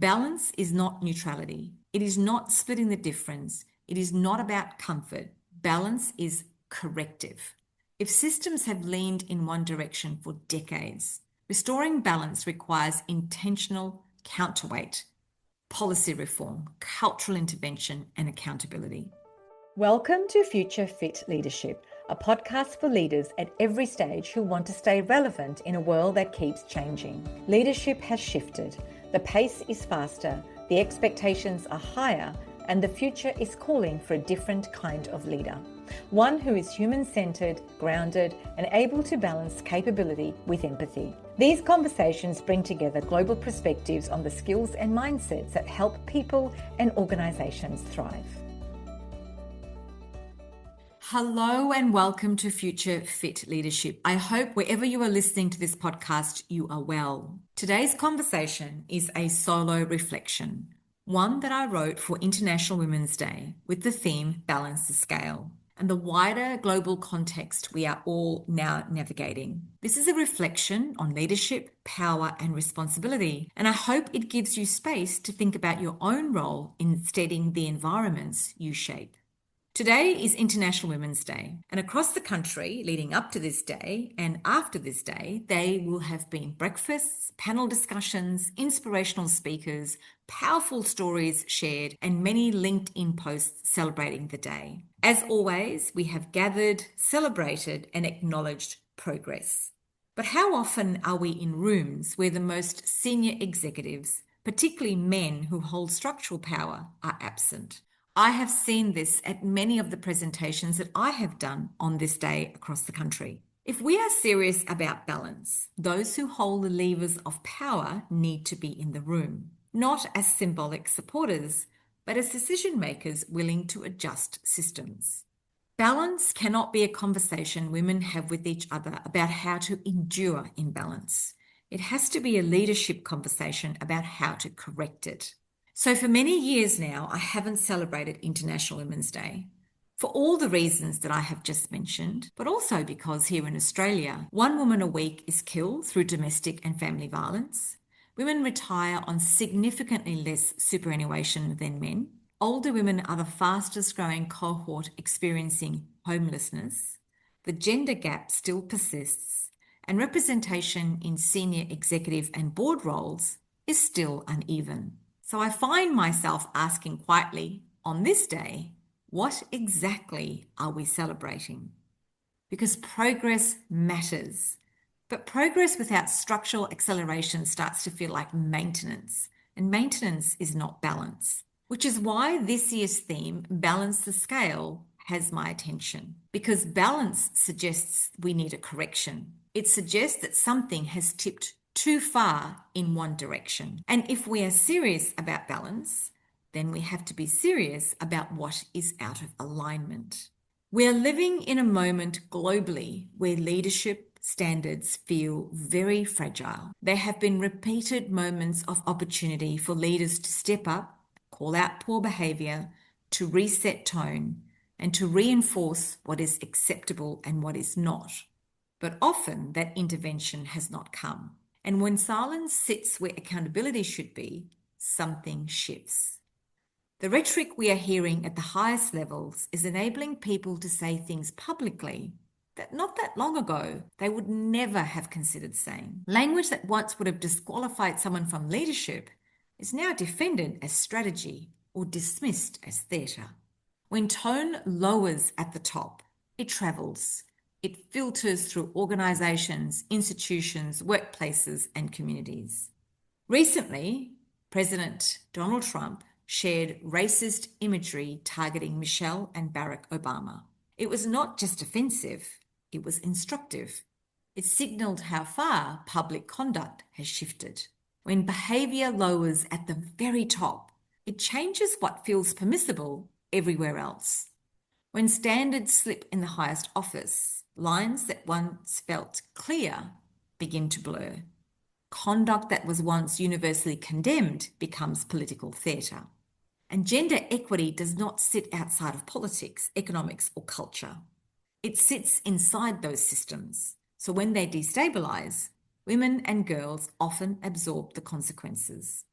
Balance is not neutrality. It is not splitting the difference. It is not about comfort. Balance is corrective. If systems have leaned in one direction for decades, restoring balance requires intentional counterweight, policy reform, cultural intervention, and accountability. Welcome to Future Fit Leadership, a podcast for leaders at every stage who want to stay relevant in a world that keeps changing. Leadership has shifted. The pace is faster, the expectations are higher, and the future is calling for a different kind of leader. One who is human-centered, grounded, and able to balance capability with empathy. These conversations bring together global perspectives on the skills and mindsets that help people and organizations thrive. Hello and welcome to Future Fit Leadership. I hope wherever you are listening to this podcast, you are well. Today's conversation is a solo reflection, one that I wrote for International Women's Day with the theme Balance the Scale and the wider global context we are all now navigating. This is a reflection on leadership, power, and responsibility, and I hope it gives you space to think about your own role in steadying the environments you shape. Today is International Women's Day, and across the country leading up to this day and after this day, there will have been breakfasts, panel discussions, inspirational speakers, powerful stories shared, and many LinkedIn posts celebrating the day. As always, we have gathered, celebrated, and acknowledged progress. But how often are we in rooms where the most senior executives, particularly men who hold structural power, are absent? I have seen this at many of the presentations that I have done on this day across the country. If we are serious about balance, those who hold the levers of power need to be in the room, not as symbolic supporters, but as decision makers willing to adjust systems. Balance cannot be a conversation women have with each other about how to endure imbalance. It has to be a leadership conversation about how to correct it. So for many years now, I haven't celebrated International Women's Day for all the reasons that I have just mentioned, but also because here in Australia, 1 woman a week is killed through domestic and family violence. Women retire on significantly less superannuation than men. Older women are the fastest growing cohort experiencing homelessness. The gender gap still persists, and representation in senior executive and board roles is still uneven. So I find myself asking quietly on this day, what exactly are we celebrating? Because progress matters, but progress without structural acceleration starts to feel like maintenance, and maintenance is not balance, which is why this year's theme, Balance the Scale, has my attention. Because balance suggests we need a correction. It suggests that something has tipped too far in one direction. And if we are serious about balance, then we have to be serious about what is out of alignment. We are living in a moment globally where leadership standards feel very fragile. There have been repeated moments of opportunity for leaders to step up, call out poor behavior, to reset tone, and to reinforce what is acceptable and what is not. But often that intervention has not come. And when silence sits where accountability should be, something shifts. The rhetoric we are hearing at the highest levels is enabling people to say things publicly that not that long ago they would never have considered saying. Language that once would have disqualified someone from leadership is now defended as strategy or dismissed as theatre. When tone lowers at the top, it travels. It filters through organisations, institutions, workplaces, and communities. Recently, President Donald Trump shared racist imagery targeting Michelle and Barack Obama. It was not just offensive, it was instructive. It signalled how far public conduct has shifted. When behaviour lowers at the very top, it changes what feels permissible everywhere else. When standards slip in the highest office, lines that once felt clear begin to blur. Conduct that was once universally condemned becomes political theatre. And gender equity does not sit outside of politics, economics, or culture. It sits inside those systems. So when they destabilise, women and girls often absorb the consequences.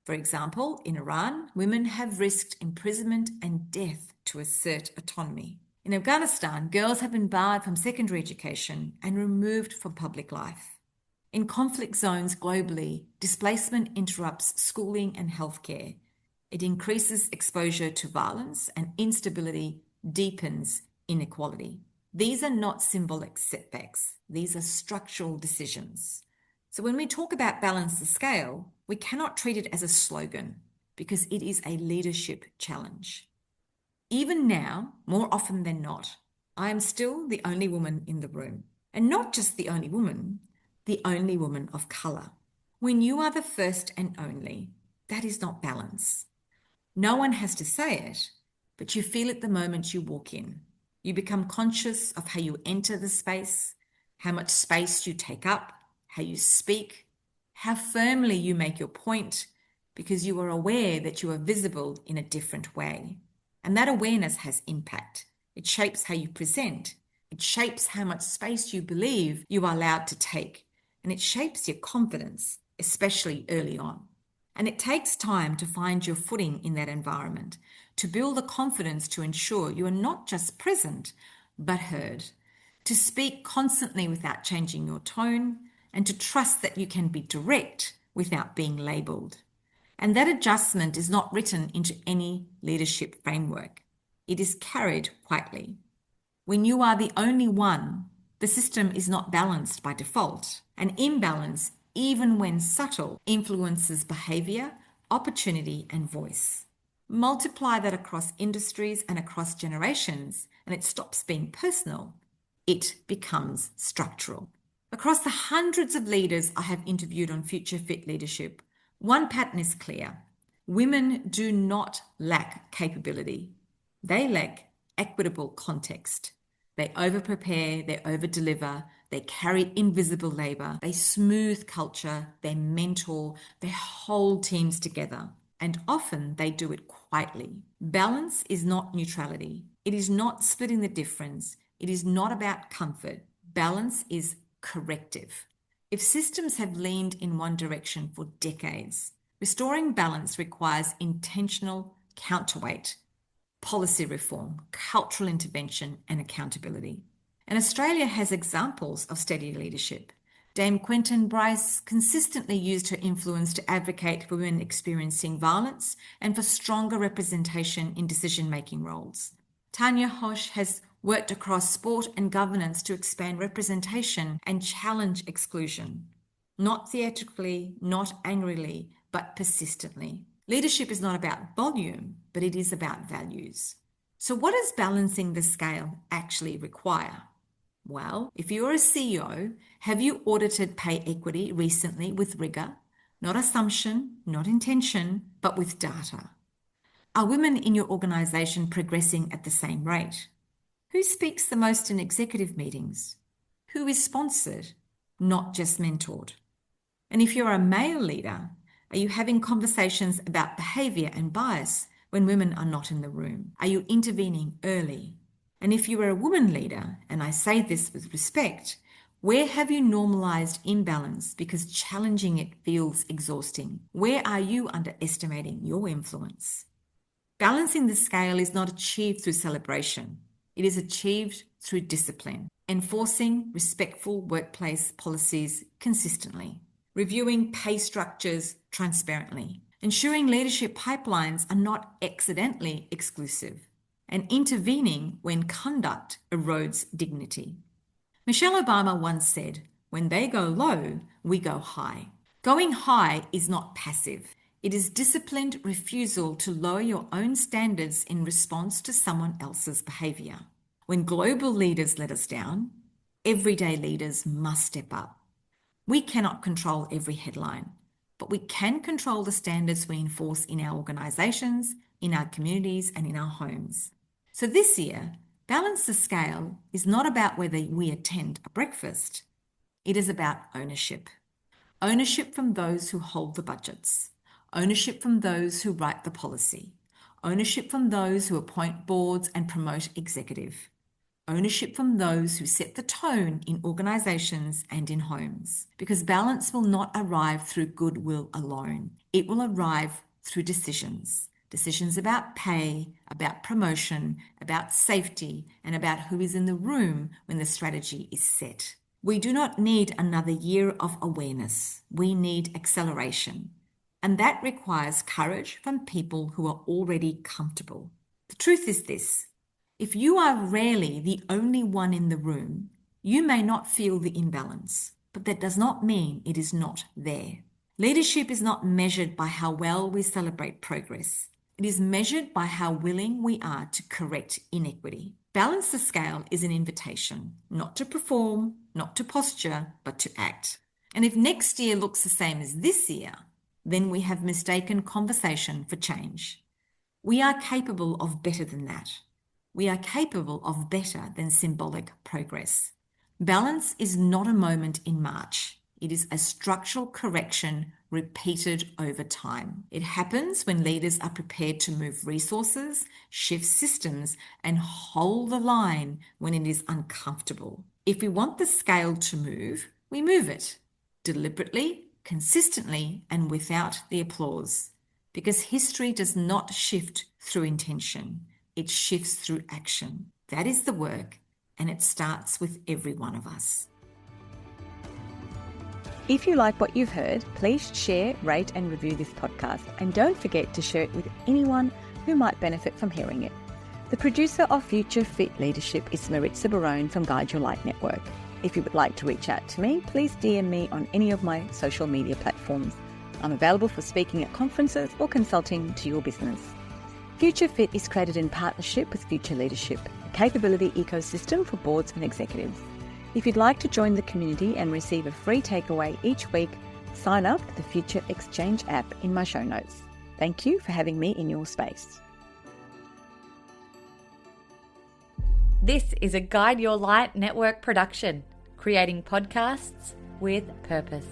For example, in Iran, women have risked imprisonment and death to assert autonomy. In Afghanistan, girls have been barred from secondary education and removed from public life. In conflict zones globally, displacement interrupts schooling and healthcare. It increases exposure to violence, and instability deepens inequality. These are not symbolic setbacks, these are structural decisions. So when we talk about balance the scale, we cannot treat it as a slogan because it is a leadership challenge. Even now, more often than not, I am still the only woman in the room. And not just the only woman of colour. When you are the first and only, that is not balance. No one has to say it, but you feel it the moment you walk in. You become conscious of how you enter the space, how much space you take up, how you speak, how firmly you make your point, because you are aware that you are visible in a different way. And that awareness has impact. It shapes how you present. It shapes how much space you believe you are allowed to take. And it shapes your confidence, especially early on. And it takes time to find your footing in that environment, to build the confidence to ensure you are not just present, but heard, to speak constantly without changing your tone, and to trust that you can be direct without being labelled. And that adjustment is not written into any leadership framework. It is carried quietly. When you are the only one, the system is not balanced by default. An imbalance, even when subtle, influences behaviour, opportunity, and voice. Multiply that across industries and across generations, and it stops being personal. It becomes structural. Across the hundreds of leaders I have interviewed on Future Fit Leadership, one pattern is clear. Women do not lack capability. They lack equitable context. They over-prepare, they over-deliver, they carry invisible labour, they smooth culture, they mentor, they hold teams together. And often they do it quietly. Balance is not neutrality. It is not splitting the difference. It is not about comfort. Balance is corrective. If systems have leaned in one direction for decades, restoring balance requires intentional counterweight, policy reform, cultural intervention, and accountability. And Australia has examples of steady leadership. Dame Quentin Bryce consistently used her influence to advocate for women experiencing violence and for stronger representation in decision-making roles. Tanya Hosh has worked across sport and governance to expand representation and challenge exclusion. Not theatrically, not angrily, but persistently. Leadership is not about volume, but it is about values. So what does balancing the scale actually require? Well, if you're a CEO, have you audited pay equity recently with rigor? Not assumption, not intention, but with data. Are women in your organisation progressing at the same rate? Who speaks the most in executive meetings? Who is sponsored, not just mentored? And if you're a male leader, are you having conversations about behaviour and bias when women are not in the room? Are you intervening early? And if you are a woman leader, and I say this with respect, where have you normalised imbalance because challenging it feels exhausting? Where are you underestimating your influence? Balancing the scale is not achieved through celebration. It is achieved through discipline, enforcing respectful workplace policies consistently, reviewing pay structures transparently, ensuring leadership pipelines are not accidentally exclusive, and intervening when conduct erodes dignity. Michelle Obama once said, "When they go low, we go high." Going high is not passive. It is disciplined refusal to lower your own standards in response to someone else's behaviour. When global leaders let us down, everyday leaders must step up. We cannot control every headline, but we can control the standards we enforce in our organisations, in our communities, and in our homes. So this year, Balance the Scale is not about whether we attend a breakfast. It is about ownership. Ownership from those who hold the budgets. Ownership from those who write the policy. Ownership from those who appoint boards and promote executive. Ownership from those who set the tone in organizations and in homes. Because balance will not arrive through goodwill alone. It will arrive through decisions. Decisions about pay, about promotion, about safety, and about who is in the room when the strategy is set. We do not need another year of awareness. We need acceleration. And that requires courage from people who are already comfortable. The truth is this: if you are rarely the only one in the room, you may not feel the imbalance, but that does not mean it is not there. Leadership is not measured by how well we celebrate progress. It is measured by how willing we are to correct inequity. Balance the Scale is an invitation, not to perform, not to posture, but to act. And if next year looks the same as this year, then we have mistaken conversation for change. We are capable of better than that. We are capable of better than symbolic progress. Balance is not a moment in March. It is a structural correction repeated over time. It happens when leaders are prepared to move resources, shift systems, and hold the line when it is uncomfortable. If we want the scale to move, we move it deliberately, consistently, and without the applause. Because history does not shift through intention. It shifts through action. That is the work, and it starts with every one of us. If you like what you've heard, please share, rate and review this podcast, and don't forget to share it with anyone who might benefit from hearing it. The producer of Future Fit Leadership is Maritza Barone from Guide Your Light Network. If you would like to reach out to me, please DM me on any of my social media platforms. I'm available for speaking at conferences or consulting to your business. Future Fit is created in partnership with Future Leadership, a capability ecosystem for boards and executives. If you'd like to join the community and receive a free takeaway each week, sign up to the Future Exchange app in my show notes. Thank you for having me in your space. This is a Guide Your Light Network production, creating podcasts with purpose.